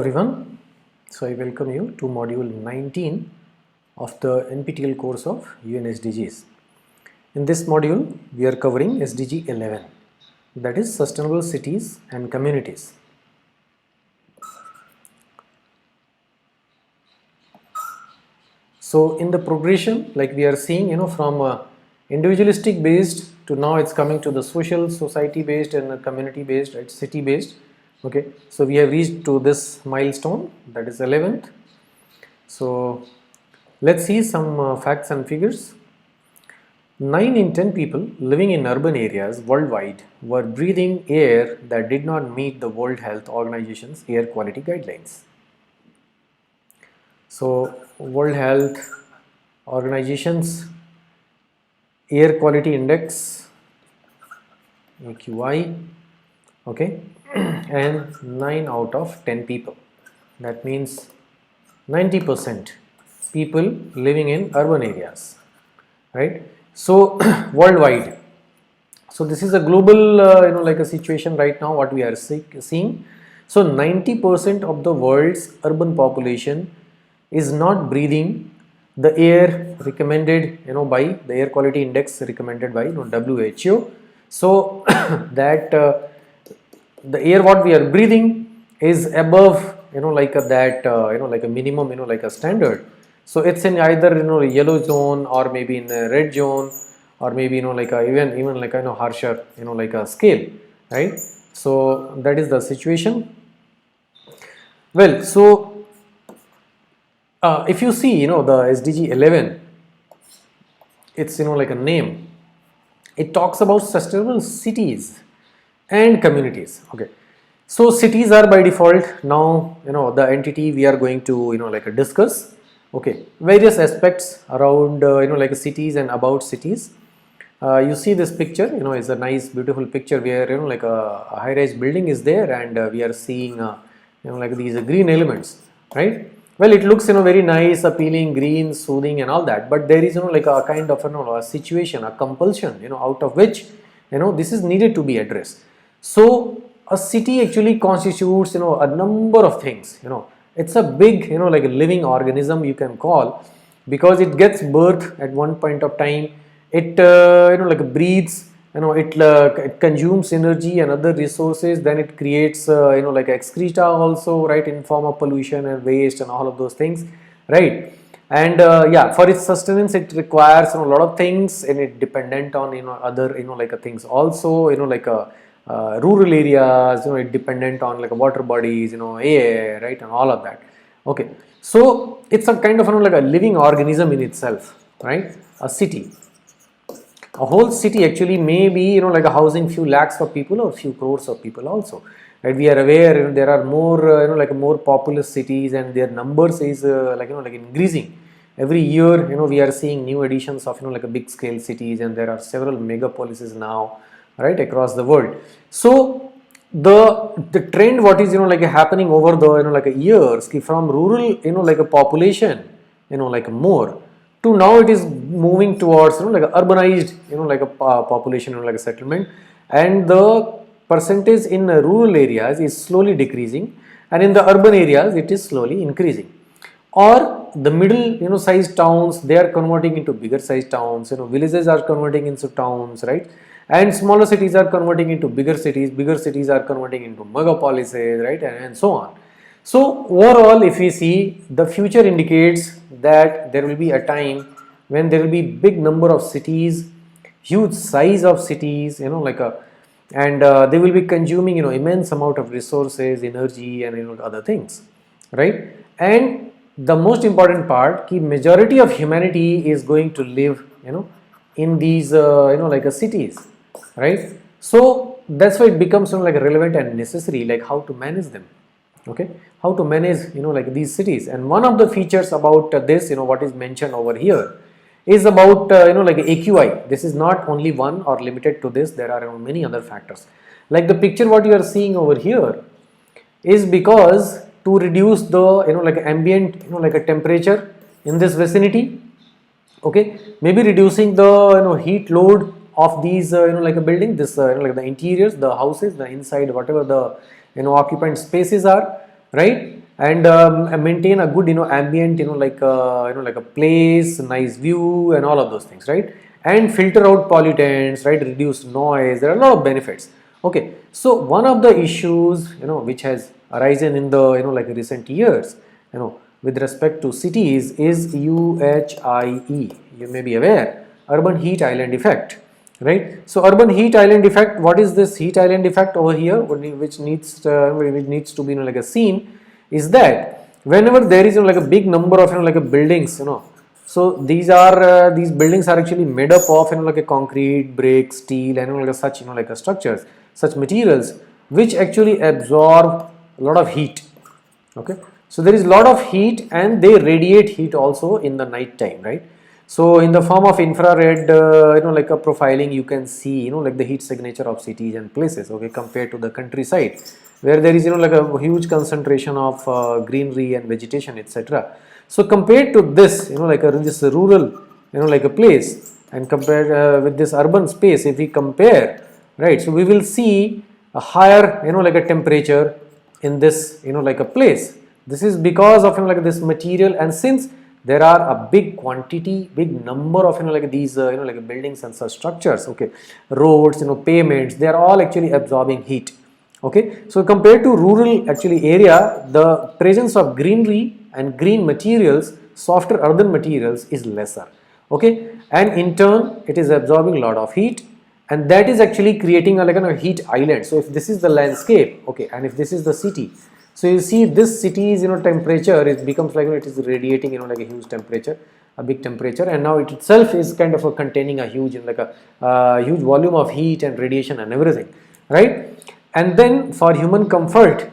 everyone. So I welcome you to module 19 of the NPTEL course of UN SDGs. In this module we are covering SDG 11, that is sustainable cities and communities. So in the progression, like we are seeing, from individualistic based to now it's coming to the social, society based and community based, right, city based. Okay, so we have reached to this milestone, that is 11th. So let's see some facts and figures. 9 in 10 people living in urban areas worldwide were breathing air that did not meet the World Health Organization's air quality guidelines. So World Health Organization's air quality index, AQI, okay, and 9 out of 10 people, that means 90% people living in urban areas, right? So worldwide, so this is a global like a situation right now what we are seeing. So 90% of the world's urban population is not breathing the air recommended by the air quality index recommended by WHO. So that the air what we are breathing is above like a minimum like a standard. So it's in either yellow zone or maybe in a red zone or maybe like a even like a harsher like a scale, right? So that is the situation. Well, so if you see the SDG 11, it's like a name, it talks about sustainable cities and communities. Okay, so cities are by default now the entity we are going to like discuss. Okay, various aspects around like cities and about cities. You see this picture is a nice beautiful picture where like a high-rise building is there, and we are seeing like these green elements, right? Well, it looks very nice, appealing, green, soothing and all that, but there is like a kind of a situation, a compulsion out of which this is needed to be addressed. So a city actually constitutes a number of things. It's a big like a living organism you can call, because it gets birth at one point of time. It like breathes, it consumes energy and other resources, then it creates like excreta also, right, in form of pollution and waste and all of those things, right? And yeah, for its sustenance it requires a lot of things, and it dependent on other like things also, like rural areas, it dependent on like water bodies, air, right, and all of that. Okay, so it's a kind of like a living organism in itself, right? A city, a whole city actually may be like a housing few lakhs of people or few crores of people also, right? We are aware there are more like more populous cities, and their numbers is like like increasing every year. We are seeing new additions of like a big scale cities, and there are several megapolises now, right, across the world. So the trend what is like happening over the like a years, from rural like a population like more to now it is moving towards like a urbanized like a population like a settlement, and the percentage in rural areas is slowly decreasing, and in the urban areas it is slowly increasing. Or the middle sized towns, they are converting into bigger sized towns, villages are converting into towns, right? And smaller cities are converting into bigger cities are converting into megapolises, right, and so on. So overall, if we see, the future indicates that there will be a time when there will be big number of cities, huge size of cities, like a, and they will be consuming immense amount of resources, energy, and other things, right? And the most important part, ki majority of humanity is going to live in these like a cities, right? So that's why it becomes like relevant and necessary, like how to manage them. Okay, how to manage like these cities. And one of the features about this what is mentioned over here is about like AQI. This is not only one or limited to this, there are many other factors. Like the picture what you are seeing over here is because to reduce the like ambient like a temperature in this vicinity. Okay, maybe reducing the heat load of these like a building, this like the interiors, the houses, the inside, whatever the occupant spaces are, right? and maintain a good ambient, like a place, nice view, and all of those things, right? And filter out pollutants, right? Reduce noise. There are a lot of benefits. Okay, so one of the issues which has arisen in the like recent years, with respect to cities is UHIE. You may be aware, urban heat island effect, right? So urban heat island effect. What is this heat island effect over here, which needs to be like a scene, is that whenever there is like a big number of like a buildings, so these buildings are actually made up of like a concrete, brick, steel, and like a such like a structures, such materials which actually absorb a lot of heat. Okay, so there is a lot of heat and they radiate heat also in the night time, right? So in the form of infrared like a profiling, you can see like the heat signature of cities and places, okay, compared to the countryside where there is like a huge concentration of greenery and vegetation, etc. So compared to this like this rural like a place, and compared with this urban space, if we compare, right, so we will see a higher like a temperature in this like a place. This is because of like this material, and since there are a big quantity, big number of like these like buildings and such structures, okay, roads, pavements, they are all actually absorbing heat. Okay, so compared to rural actually area, the presence of greenery and green materials, softer earthen materials, is lesser. Okay, and in turn it is absorbing a lot of heat, and that is actually creating a like a heat island. So if this is the landscape, okay, and if this is the city, so you see this city's temperature, it becomes like it is radiating like a huge temperature, a big temperature, and now it itself is kind of containing a huge like a huge volume of heat and radiation and everything, right? And then for human comfort,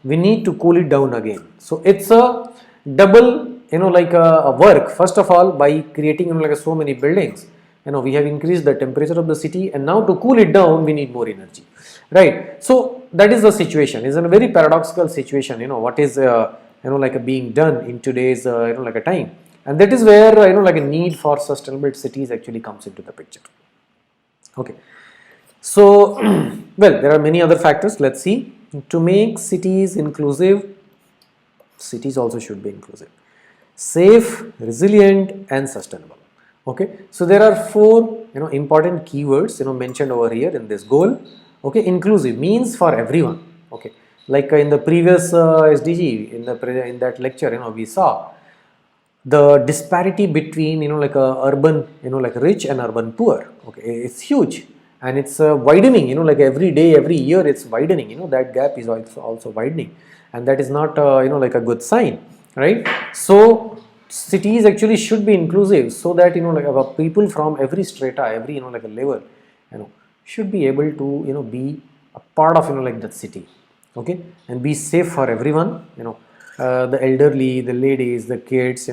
we need to cool it down again. So it's a double like a work. First of all, by creating like so many buildings, we have increased the temperature of the city, and now to cool it down we need more energy, right? So that is the situation. It's a very paradoxical situation, what is like being done in today's like a time, and that is where like a need for sustainable cities actually comes into the picture. Okay, so well, there are many other factors. Let's see. To make cities inclusive, cities also should be inclusive, safe, resilient, and sustainable. Okay, so there are four important keywords mentioned over here in this goal. Okay, inclusive means for everyone. Okay, like in the previous SDG, in that lecture, we saw the disparity between like a urban like rich and urban poor. Okay, it's huge, and it's widening like every day, every year it's widening. That gap is also widening, and that is not like a good sign, right? So cities actually should be inclusive, so that like people from every strata, every like a level should be able to be a part of like that city. Okay, and be safe for everyone, the elderly, the ladies, the kids,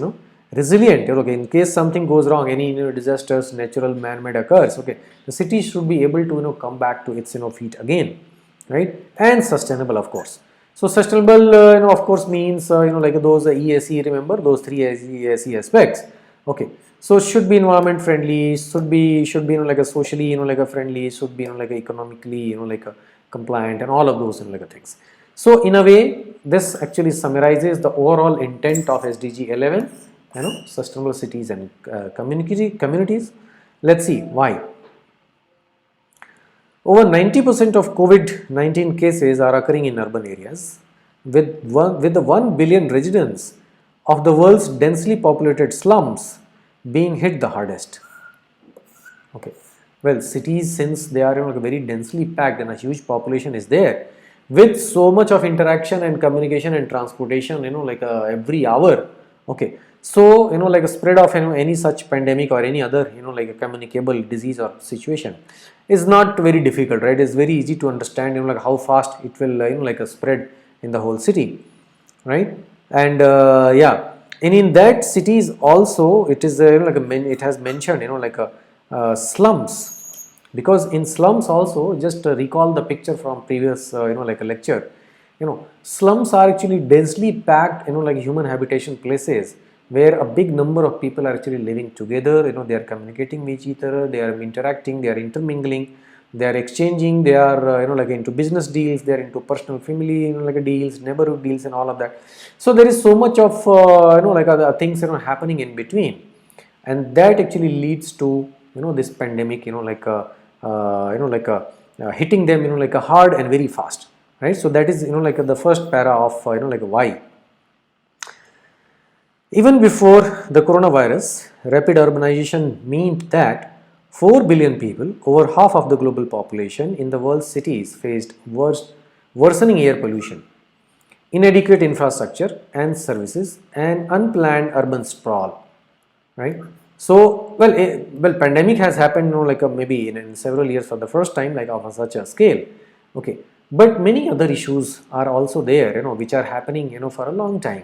resilient. Okay, in case something goes wrong, any disasters, natural, man-made occurs, okay, the city should be able to come back to its feet again, right? And sustainable, of course. So sustainable of course means like those ESE, remember those three ESE aspects. Okay, so should be environment friendly, should be like a socially like a friendly, should be like a economically like a compliant, and all of those like a things. So in a way, this actually summarizes the overall intent of SDG 11, sustainable cities and communities. Let's see why. Over 90% of COVID-19 cases are occurring in urban areas, with the 1 billion residents of the world's densely populated slums being hit the hardest. Okay, well, cities, since they are like very densely packed and a huge population is there, with so much of interaction and communication and transportation like every hour. Okay, so like a spread of any such pandemic or any other like a communicable disease or situation is not very difficult, right? It's very easy to understand like how fast it will like a spread in the whole city, right? And yeah, and in that cities also it is like it has mentioned like a slums, because in slums also, just recall the picture from previous like a lecture, slums are actually densely packed like human habitation places where a big number of people are actually living together, they are communicating with each other, they are interacting, they are intermingling. they are exchanging, they are like into business deals, they are into personal family like deals, neighborhood deals, and all of that. So there is so much of like other things happening in between, and that actually leads to this pandemic hitting them like a hard and very fast, right? So that is like the first para of like why. Even before the coronavirus, rapid urbanization meant that 4 billion people, over half of the global population in the world's cities, faced worsening air pollution, inadequate infrastructure and services, and unplanned urban sprawl, right? So, well, pandemic has happened, like maybe in several years for the first time, like of such a scale, okay. But many other issues are also there, which are happening, for a long time,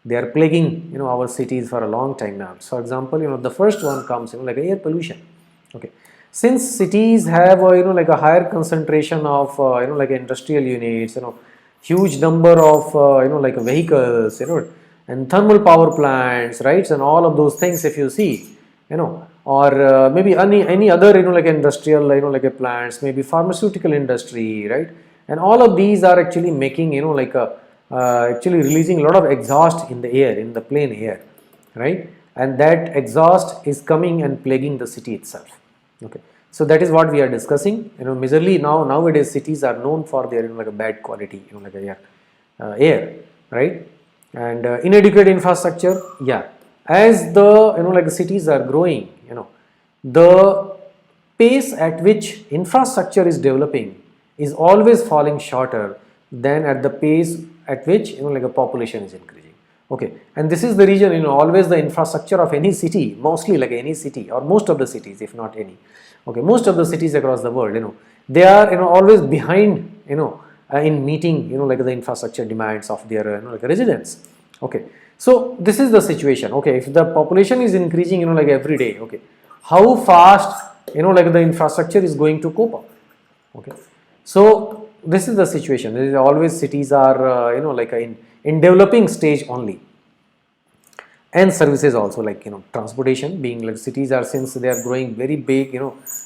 they are plaguing, our cities for a long time now. So, for example, the first one comes, like air pollution, okay. Since cities have, like a higher concentration of, like industrial units, huge number of, like vehicles, and thermal power plants, right, and all of those things, if you see, or maybe any other, like industrial, like a plants, maybe pharmaceutical industry, right, and all of these are actually making, like a actually releasing a lot of exhaust in the air, in the plain air, right, and that exhaust is coming and plaguing the city itself, okay. So that is what we are discussing, majorly nowadays cities are known for their like a bad quality, like air, right, and inadequate infrastructure. Yeah, as the like cities are growing, the pace at which infrastructure is developing is always falling shorter than at the pace at which like a population is increasing, okay. And this is the reason, always the infrastructure of any city, mostly like any city or most of the cities, if not any, okay, most of the cities across the world, they are always behind, in meeting like the infrastructure demands of their like residents, okay. So this is the situation, okay. If the population is increasing like every day, okay, how fast like the infrastructure is going to cope up, okay. So this is the situation. There is always cities are like in developing stage only, and services also, like transportation, being like cities are, since they are growing very big,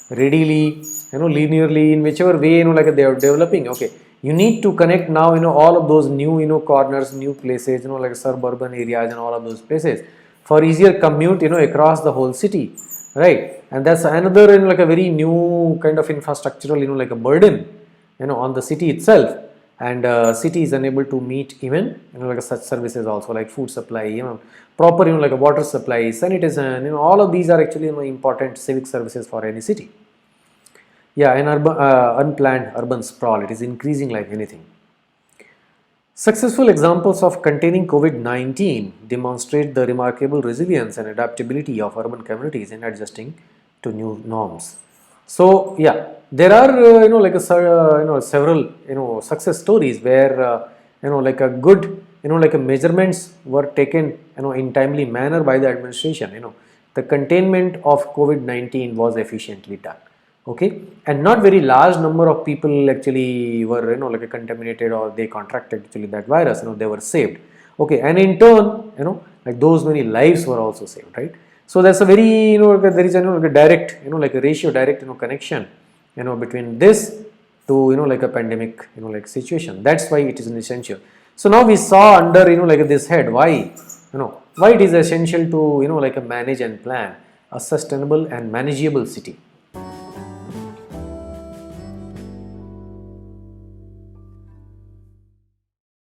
readily, linearly, in whichever way like they are developing, okay, you need to connect now all of those new corners, new places, like suburban areas and all of those places for easier commute across the whole city, right. And that's another like a very new kind of infrastructural like a burden on the city itself, and city is unable to meet even like such services also, like food supply, proper like a water supply, sanitation, all of these are actually important civic services for any city. Yeah, and unplanned urban sprawl, it is increasing like anything. Successful examples of containing COVID-19 demonstrate the remarkable resilience and adaptability of urban communities in adjusting to new norms. So yeah, there are like a several success stories where like a good like a measurements were taken in timely manner by the administration. The containment of COVID-19 was efficiently done, okay, and not very large number of people actually were like contaminated, or they contracted actually that virus, they were saved, okay, and in turn like those many lives were also saved, right. So that's a very there is like a direct like a ratio, direct connection between this to like a pandemic like situation. That's why it is an essential. So now we saw under like this head why why it is essential to like a manage and plan a sustainable and manageable city.